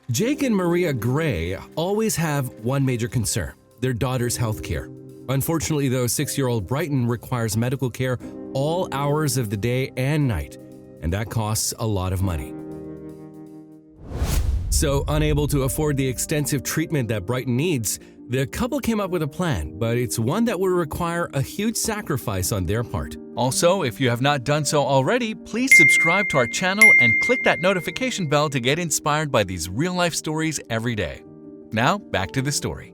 Jake and Maria Gray always have one major concern: their daughter's health care. Unfortunately, though, 6-year-old Brighton requires medical care all hours of the day and night, and that costs a lot of money. So, unable to afford the extensive treatment that Brighton needs, the couple came up with a plan, but it's one that will require a huge sacrifice on their part. Also, if you have not done so already, please subscribe to our channel and click that notification bell to get inspired by these real-life stories every day. Now, back to the story.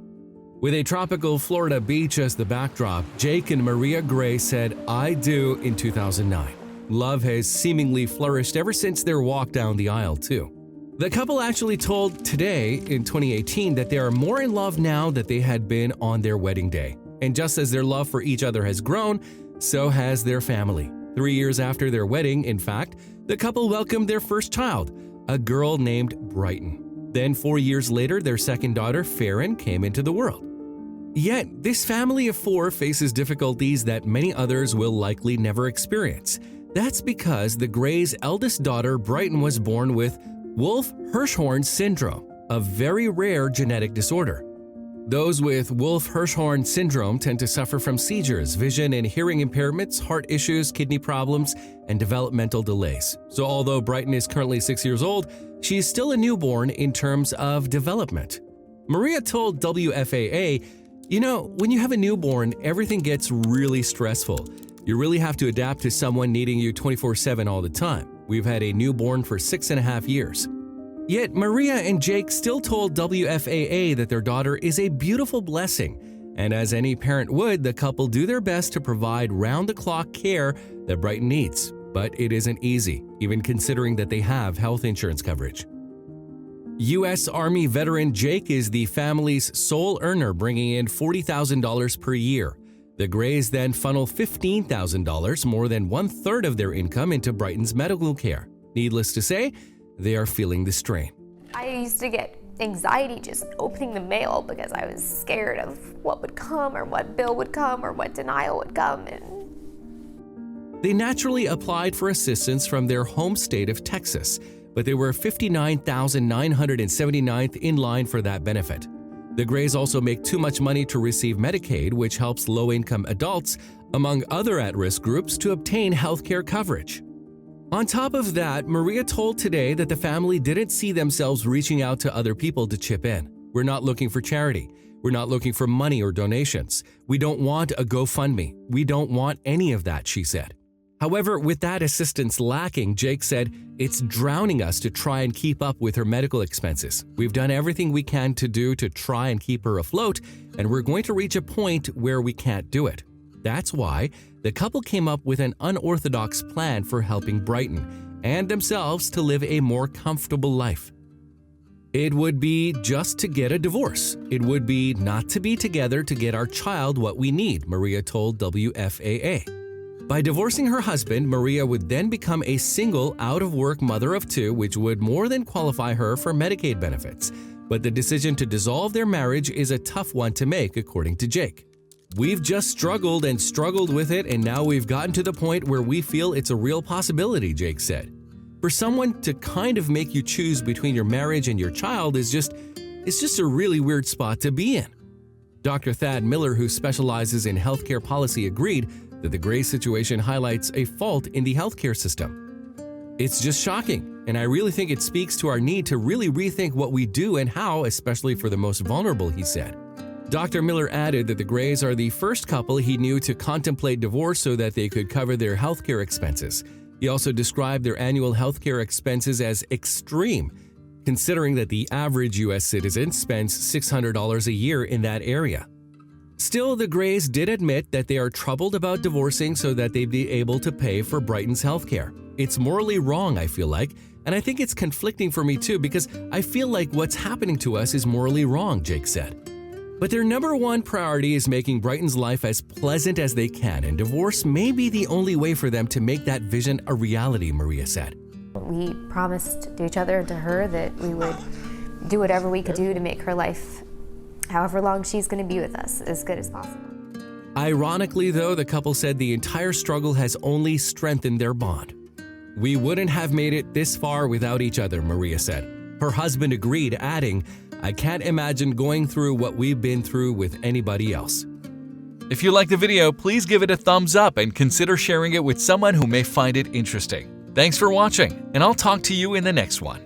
With a tropical Florida beach as the backdrop, Jake and Maria Gray said "I do" in 2009. Love has seemingly flourished ever since their walk down the aisle, too. The couple actually told Today in 2018 that they are more in love now than they had been on their wedding day. And just as their love for each other has grown, so has their family. 3 years after their wedding, in fact, the couple welcomed their first child, a girl named Brighton. Then 4 years later, their second daughter, Farron, came into the world. Yet, this family of 4 faces difficulties that many others will likely never experience. That's because the Grays' eldest daughter, Brighton, was born with Wolff-Hirschhorn syndrome, a very rare genetic disorder. Those with Wolff-Hirschhorn syndrome tend to suffer from seizures, vision and hearing impairments, heart issues, kidney problems, and developmental delays. So although Brighton is currently 6 years old, she is still a newborn in terms of development. Maria told WFAA, when you have a newborn, everything gets really stressful. You really have to adapt to someone needing you 24/7 all the time. We've had a newborn for 6.5 years. Yet Maria and Jake still told WFAA that their daughter is a beautiful blessing, and as any parent would, the couple do their best to provide round-the-clock care that Brighton needs. But it isn't easy, even considering that they have health insurance coverage. U.S. Army veteran Jake is the family's sole earner, bringing in $40,000 per year. The Grays then funnel $15,000, more than 1/3 of their income, into Brighton's medical care. Needless to say, they are feeling the strain. I used to get anxiety just opening the mail because I was scared of what would come or what bill would come or what denial would come. They naturally applied for assistance from their home state of Texas, but they were 59,979th in line for that benefit. The Grays also make too much money to receive Medicaid, which helps low-income adults, among other at-risk groups, to obtain health care coverage. On top of that, Maria told Today that the family didn't see themselves reaching out to other people to chip in. "We're not looking for charity. We're not looking for money or donations. We don't want a GoFundMe. We don't want any of that," she said. However, with that assistance lacking, Jake said, "It's drowning us to try and keep up with her medical expenses. We've done everything we can to do to try and keep her afloat, and we're going to reach a point where we can't do it." That's why the couple came up with an unorthodox plan for helping Brighton and themselves to live a more comfortable life. It would be just to get a divorce. It would be not to be together to get our child what we need, Maria told WFAA. By divorcing her husband, Maria would then become a single, out-of-work mother of 2, which would more than qualify her for Medicaid benefits. But the decision to dissolve their marriage is a tough one to make, according to Jake. "We've just struggled and struggled with it, and now we've gotten to the point where we feel it's a real possibility," Jake said. For someone to kind of make you choose between your marriage and your child it's just a really weird spot to be in. Dr. Thad Miller, who specializes in healthcare policy, agreed that the Gray situation highlights a fault in the healthcare system. "It's just shocking, and I really think it speaks to our need to really rethink what we do and how, especially for the most vulnerable," he said. Dr. Miller added that the Grays are the first couple he knew to contemplate divorce so that they could cover their healthcare expenses. He also described their annual healthcare expenses as extreme, considering that the average U.S. citizen spends $600 a year in that area. Still, the Grays did admit that they are troubled about divorcing so that they'd be able to pay for Brighton's healthcare. "It's morally wrong, I feel like, and I think it's conflicting for me too because I feel like what's happening to us is morally wrong," Jake said. But their number one priority is making Brighton's life as pleasant as they can, and divorce may be the only way for them to make that vision a reality, Maria said. We promised to each other and to her that we would do whatever we could do to make her life, however long she's going to be with us, as good as possible. Ironically, though, the couple said the entire struggle has only strengthened their bond. "We wouldn't have made it this far without each other," Maria said. Her husband agreed, adding, "I can't imagine going through what we've been through with anybody else." If you like the video, please give it a thumbs up and consider sharing it with someone who may find it interesting. Thanks for watching, and I'll talk to you in the next one.